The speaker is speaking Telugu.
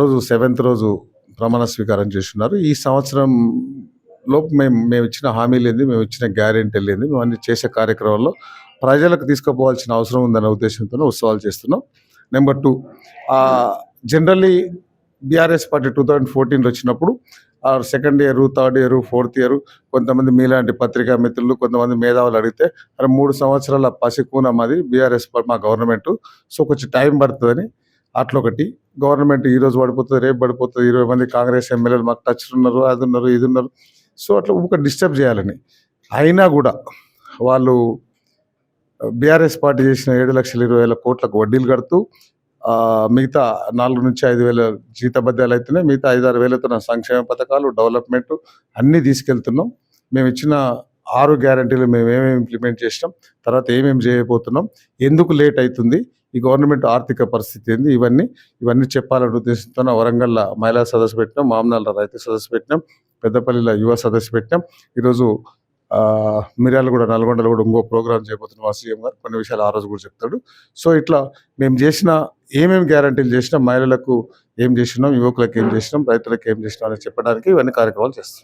రోజు సెవెంత్ రోజు ప్రమాణ స్వీకారం చేస్తున్నారు. ఈ సంవత్సరం లోపు మేము ఇచ్చిన హామీలేంది, మేము ఇచ్చిన గ్యారెంటీలు ఏంది, మేము అన్ని చేసే కార్యక్రమాల్లో ప్రజలకు తీసుకుపోవాల్సిన అవసరం ఉందనే ఉద్దేశంతోనే ఉత్సవాలు చేస్తున్నాం. నెంబర్ 2, జనరల్లీ బీఆర్ఎస్ పార్టీ 2014 వచ్చినప్పుడు second year, third year, fourth year కొంతమంది మీలాంటి పత్రికా మిత్రులు, కొంతమంది మేధావులు అడిగితే 3 సంవత్సరాల పసికూన మాది బీఆర్ఎస్ మా గవర్నమెంట్, సో కొంచెం టైం పడుతుందని. అట్లొకటి గవర్నమెంట్ ఈరోజు పడిపోతుంది, రేపు పడిపోతుంది, 20 మంది కాంగ్రెస్ ఎమ్మెల్యేలు మాకు టచ్ ఉన్నారు, అది ఉన్నారు, ఇది ఉన్నారు, సో అట్లా ఒక డిస్టర్బ్ చేయాలని. అయినా కూడా వాళ్ళు బీఆర్ఎస్ పార్టీ చేసిన 7,20,000 కోట్లకు వడ్డీలు కడుతూ మిగతా 4 నుంచి 5,000 జీతభత్యాలు అయితేనే మిగతా 5-6 వేలతో సంక్షేమ పథకాలు, డెవలప్మెంట్ అన్నీ తీసుకెళ్తున్నాం. మేము ఇచ్చిన 6 గ్యారంటీలు మేము ఏమేమి ఇంప్లిమెంట్ చేసినాం, తర్వాత ఏమేమి చేయబోతున్నాం, ఎందుకు లేట్ అవుతుంది, ఈ గవర్నమెంట్ ఆర్థిక పరిస్థితి ఏంది, ఇవన్నీ చెప్పాలనే ఉద్దేశంతో వరంగల్లో మహిళా సదస్సు పెట్టినాం, మామనాల రైతు సదస్సు పెట్టినాం, పెద్దపల్లిలో యువ సదస్సు పెట్టినాం. ఈరోజు మిర్యాలగూడ, నల్గొండలో కూడా ఇంకో ప్రోగ్రామ్ చేయబోతున్నాం. మా సీఎం గారు కొన్ని విషయాలు ఆ రోజు కూడా చెప్తాడు. సో ఇట్లా మేము చేసిన ఏమేమి గ్యారంటీలు చేసినాం, మహిళలకు ఏం చేసినాం, యువకులకు ఏం చేసినాం, రైతులకు ఏం చేసినాం అని చెప్పడానికి ఇవన్నీ కార్యక్రమాలు చేస్తాం.